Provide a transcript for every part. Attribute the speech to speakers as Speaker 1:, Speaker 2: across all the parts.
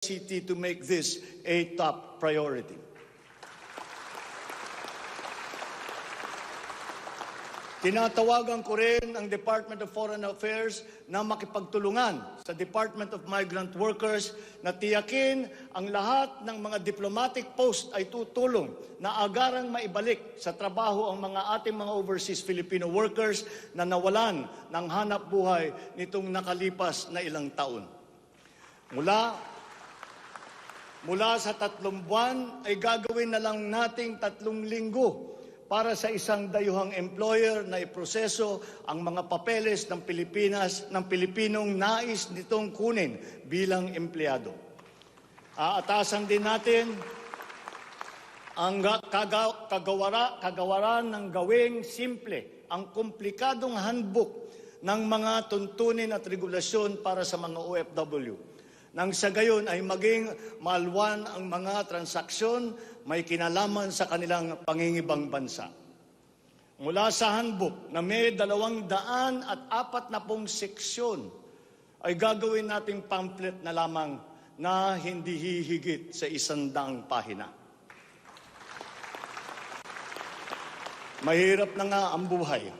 Speaker 1: city to make this a top priority. Tinatawagan ko rin ang Department of Foreign Affairs na makipagtulungan sa Department of Migrant Workers na tiyakin ang lahat ng mga diplomatic post ay tutulong na agarang maibalik sa trabaho ang mga ating mga overseas Filipino workers na nawalan ng hanap buhay nitong nakalipas na ilang taon. Mula sa 3 buwan ay gagawin na lang nating 3 linggo para sa isang dayuhang employer na iproseso ang mga papeles ng Pilipinas, ng Pilipinong nais nitong kunin bilang empleyado. Aatasan din natin ang kagawaran ng gawing simple, ang komplikadong handbook ng mga tuntunin at regulasyon para sa mga OFW. Nang sa gayon ay maging malwan ang mga transaksyon may kinalaman sa kanilang pangingibang bansa. Mula sa handbook na may 240 seksyon ay gagawin nating pamphlet na lamang na hindi hihigit sa 100 pahina. Mahirap na nga ang buhay.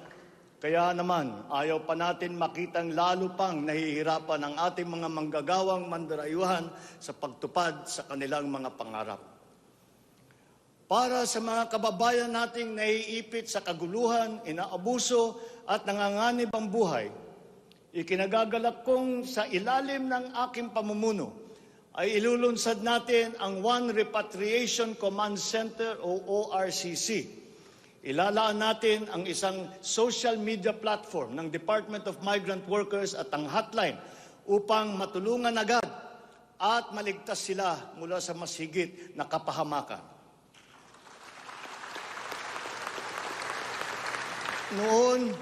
Speaker 1: Kaya naman, ayaw pa natin makitang lalo pang nahihirapan ang ating mga manggagawang mandarayuhan sa pagtupad sa kanilang mga pangarap. Para sa mga kababayan nating naiipit sa kaguluhan, inaabuso at nanganganib ang buhay, ikinagagalak kong sa ilalim ng aking pamumuno ay ilulunsad natin ang One Repatriation Command Center o ORCC. Ilalaan natin ang isang social media platform ng Department of Migrant Workers at ang hotline upang matulungan agad at maligtas sila mula sa mas higit na kapahamakan. Noon,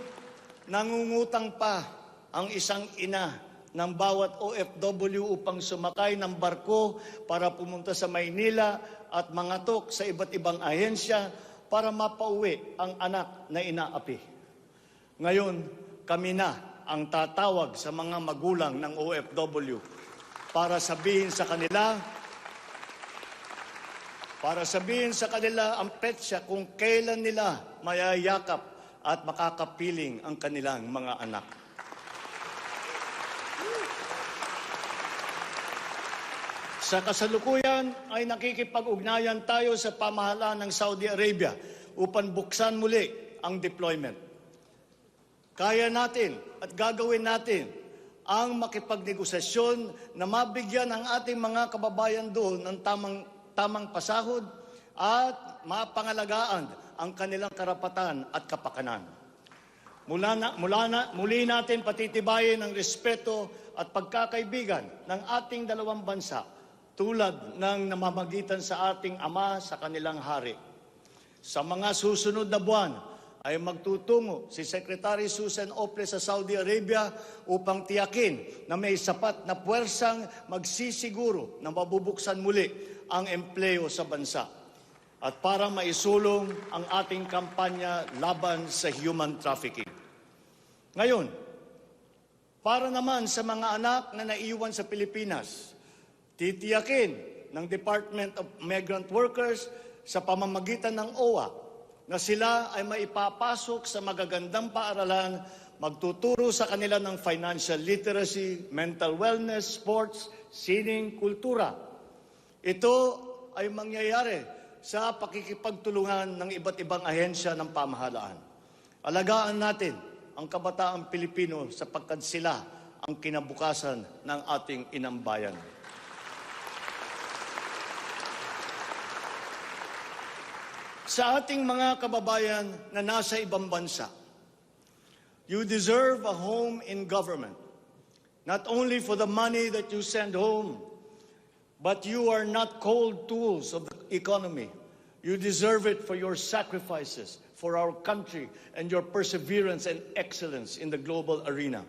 Speaker 1: nangungutang pa ang isang ina ng bawat OFW upang sumakay ng barko para pumunta sa Maynila at mangatok sa iba't ibang ahensya para mapauwi ang anak na inaapi. Ngayon, kami na ang tatawag sa mga magulang ng OFW para sabihin sa kanila ang petsa kung kailan nila mayayakap at makakapiling ang kanilang mga anak. Sa kasalukuyan ay nakikipag-ugnayan tayo sa pamahalaan ng Saudi Arabia upang buksan muli ang deployment. Kaya natin at gagawin natin ang makipagnegosasyon na mabigyan ang ating mga kababayan doon ng tamang pasahod at mapangalagaan ang kanilang karapatan at kapakanan. Muli natin patitibayin ang respeto at pagkakaibigan ng ating dalawang bansa tulad ng namamagitan sa ating ama sa kanilang hari. Sa mga susunod na buwan ay magtutungo si Secretary Susan Ople sa Saudi Arabia upang tiyakin na may sapat na puwersang magsisiguro na mabubuksan muli ang empleo sa bansa at para maisulong ang ating kampanya laban sa human trafficking. Ngayon, para naman sa mga anak na naiwan sa Pilipinas, titiyakin ng Department of Migrant Workers sa pamamagitan ng OWA na sila ay maipapasok sa magagandang paaralan, magtuturo sa kanila ng financial literacy, mental wellness, sports, sining, kultura. Ito ay mangyayari sa pakikipagtulungan ng iba't ibang ahensya ng pamahalaan. Alagaan natin ang kabataang Pilipino sapagkat sila ang kinabukasan ng ating inang bayan. Sa ating mga kababayan na nasa ibang bansa, you deserve a home in government, not only for the money that you send home, but you are not cold tools of the economy. You deserve it for your sacrifices for our country and your perseverance and excellence in the global arena.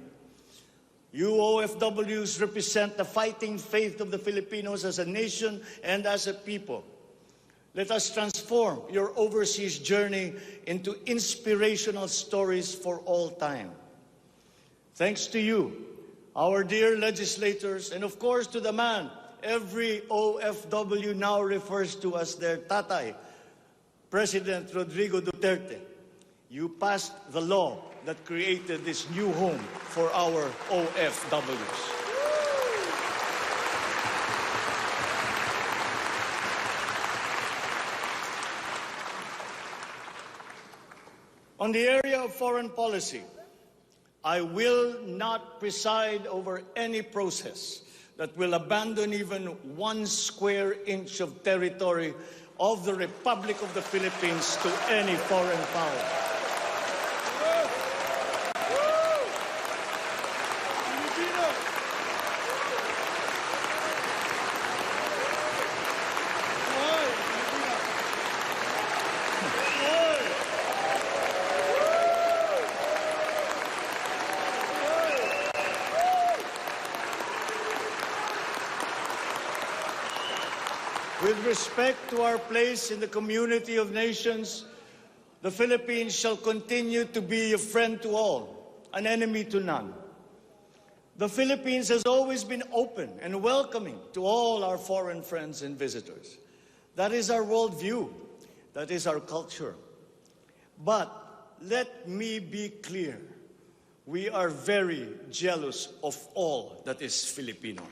Speaker 1: You OFWs represent the fighting faith of the Filipinos as a nation and as a people. Let us transform your overseas journey into inspirational stories for all time. Thanks to you, our dear legislators, and of course to the man every OFW now refers to as their tatay, President Rodrigo Duterte. You passed the law that created this new home for our OFWs. On the area of foreign policy, I will not preside over any process that will abandon even 1 square inch of territory of the Republic of the Philippines to any foreign power. With respect to our place in the community of nations, the Philippines shall continue to be a friend to all, an enemy to none. The Philippines has always been open and welcoming to all our foreign friends and visitors. That is our worldview. That is our culture. But let me be clear. We are very jealous of all that is Filipino.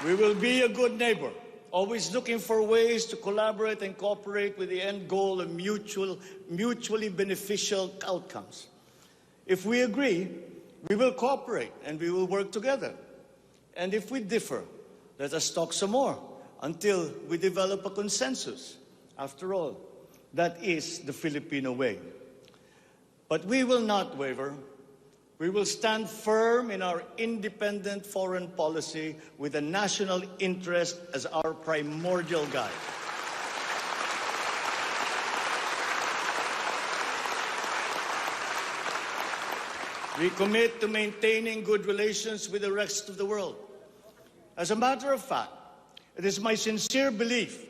Speaker 1: We will be a good neighbor, always looking for ways to collaborate and cooperate with the end goal of mutually beneficial outcomes. If we agree, we will cooperate and we will work together. And if we differ, let us talk some more until we develop a consensus. After all, that is the Filipino way. But we will not waver. We will stand firm in our independent foreign policy with the national interest as our primordial guide. We commit to maintaining good relations with the rest of the world. As a matter of fact, it is my sincere belief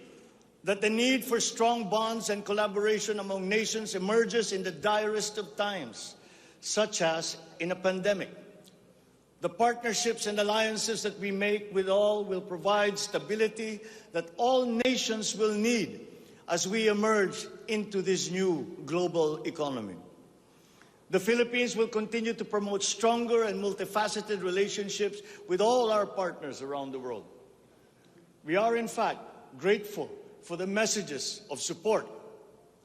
Speaker 1: that the need for strong bonds and collaboration among nations emerges in the direst of times, such as in a pandemic. The partnerships and alliances that we make with all will provide stability that all nations will need as we emerge into this new global economy. The Philippines will continue to promote stronger and multifaceted relationships with all our partners around the world. We are, in fact, grateful for the messages of support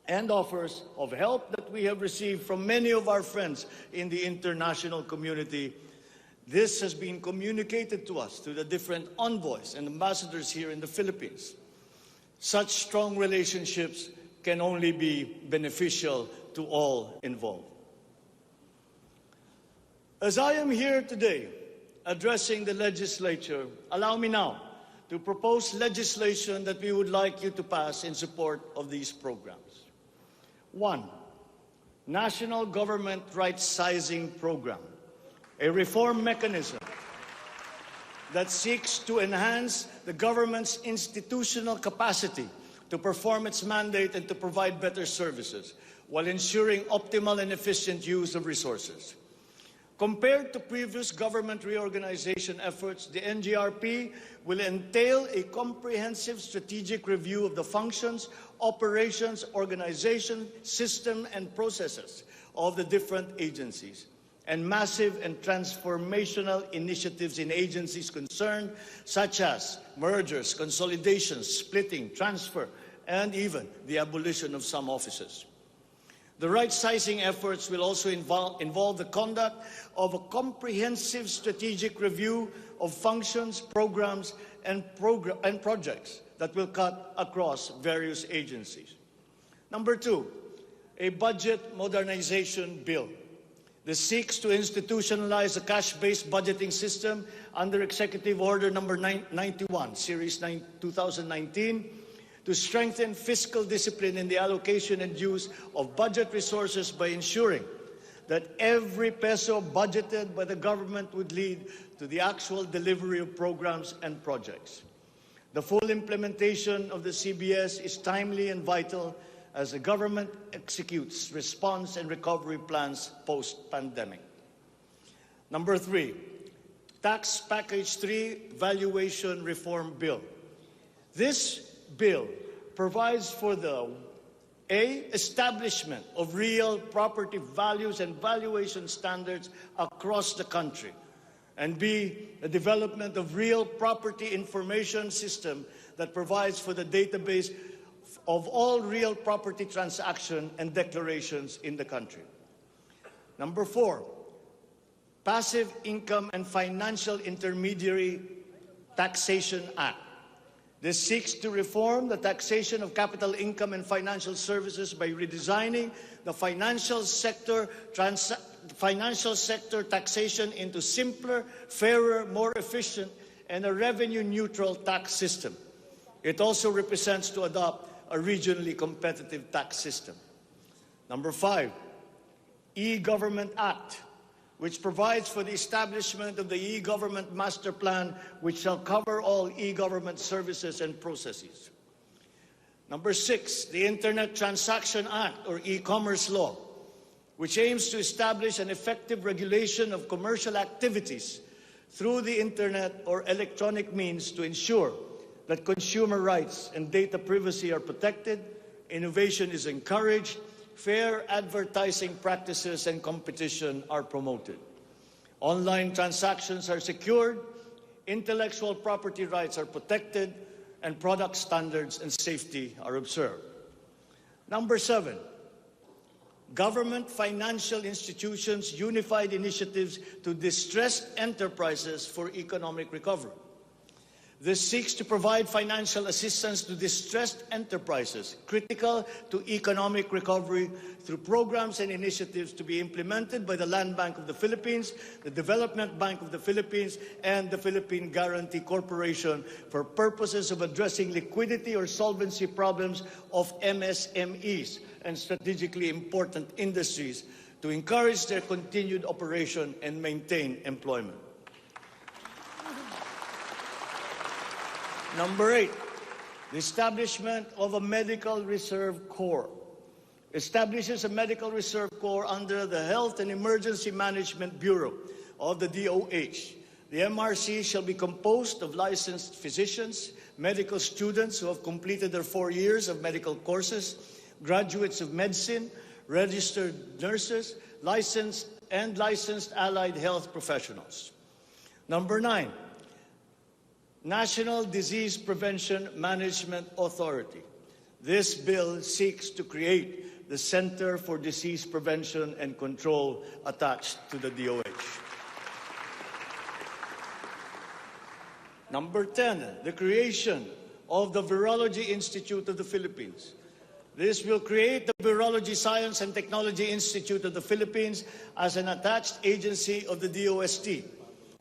Speaker 1: and offers of help that we have received from many of our friends in the international community. This has been communicated to us through the different envoys and ambassadors here in the Philippines. Such strong relationships can only be beneficial to all involved. As I am here today addressing the legislature, allow me now to propose legislation that we would like you to pass in support of these programs. 1. National Government Right-Sizing Program, a reform mechanism that seeks to enhance the government's institutional capacity to perform its mandate and to provide better services while ensuring optimal and efficient use of resources. Compared to previous government reorganization efforts, the NGRP will entail a comprehensive strategic review of the functions, operations, organization, system, and processes of the different agencies, and massive and transformational initiatives in agencies concerned, such as mergers, consolidations, splitting, transfer, and even the abolition of some offices. The right-sizing efforts will also involve the conduct of a comprehensive strategic review of functions, programs, and projects that will cut across various agencies. Number 2, a budget modernization bill. This seeks to institutionalize a cash-based budgeting system under Executive Order number 91, Series 2019, to strengthen fiscal discipline in the allocation and use of budget resources by ensuring that every peso budgeted by the government would lead to the actual delivery of programs and projects. The full implementation of the CBS is timely and vital as the government executes response and recovery plans post-pandemic. Number 3, Tax Package 3 Valuation Reform Bill. This bill provides for the establishment of real property values and valuation standards across the country, and B, the development of real property information system that provides for the database of all real property transaction and declarations in the country. Number 4, Passive Income and Financial Intermediary Taxation Act. This seeks to reform the taxation of capital income and financial services by redesigning the financial sector taxation into simpler, fairer, more efficient, and a revenue-neutral tax system. It also represents to adopt a regionally competitive tax system. Number 5, E-Government Act, which provides for the establishment of the e-government master plan, which shall cover all e-government services and processes. Number 6, the Internet Transaction Act, or e-commerce law, which aims to establish an effective regulation of commercial activities through the Internet or electronic means to ensure that consumer rights and data privacy are protected, innovation is encouraged, fair advertising practices and competition are promoted. Online transactions are secured, intellectual property rights are protected, and product standards and safety are observed. Number 7, Government Financial Institutions Unified Initiatives to Distressed Enterprises for Economic Recovery. This seeks to provide financial assistance to distressed enterprises critical to economic recovery through programs and initiatives to be implemented by the Land Bank of the Philippines, the Development Bank of the Philippines, and the Philippine Guarantee Corporation for purposes of addressing liquidity or solvency problems of MSMEs and strategically important industries to encourage their continued operation and maintain employment. Number 8, the establishment of a Medical Reserve Corps. Establishes a Medical Reserve Corps under the Health and Emergency Management Bureau of the DOH. The MRC shall be composed of licensed physicians, medical students who have completed their 4 years of medical courses, graduates of medicine, registered nurses, licensed allied health professionals. Number 9, National Disease Prevention Management Authority. This bill seeks to create the Center for Disease Prevention and Control attached to the DOH. Number 10, the creation of the Virology Institute of the Philippines. This will create the Virology Science and Technology Institute of the Philippines as an attached agency of the DOST.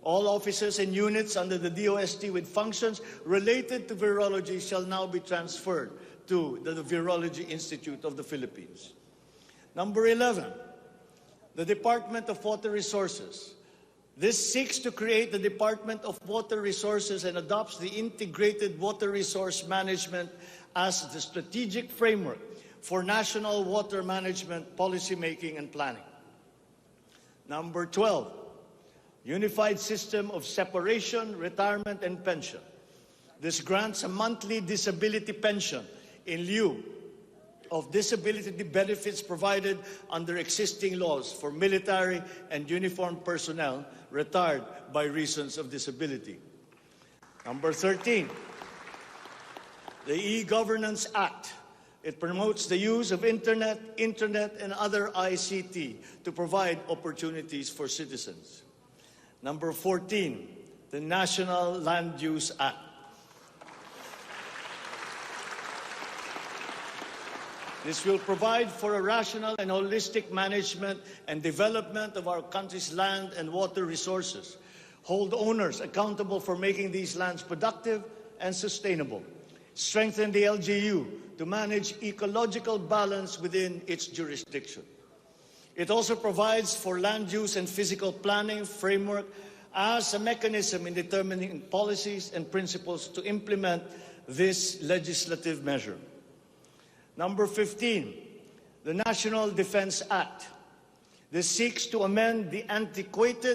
Speaker 1: All offices and units under the DOST with functions related to virology shall now be transferred to the Virology Institute of the Philippines. Number 11, the Department of Water Resources. This seeks to create the Department of Water Resources and adopts the integrated water resource management as the strategic framework for national water management, policymaking, and planning. Number 12, Unified System of Separation, Retirement, and Pension. This grants a monthly disability pension in lieu of disability benefits provided under existing laws for military and uniformed personnel retired by reasons of disability. Number 13, the E-Governance Act. It promotes the use of internet, and other ICT to provide opportunities for citizens. Number 14, the National Land Use Act. This will provide for a rational and holistic management and development of our country's land and water resources, hold owners accountable for making these lands productive and sustainable, strengthen the LGU to manage ecological balance within its jurisdiction. It also provides for land use and physical planning framework as a mechanism in determining policies and principles to implement this legislative measure. Number 15, the National Defense Act. This seeks to amend the antiquated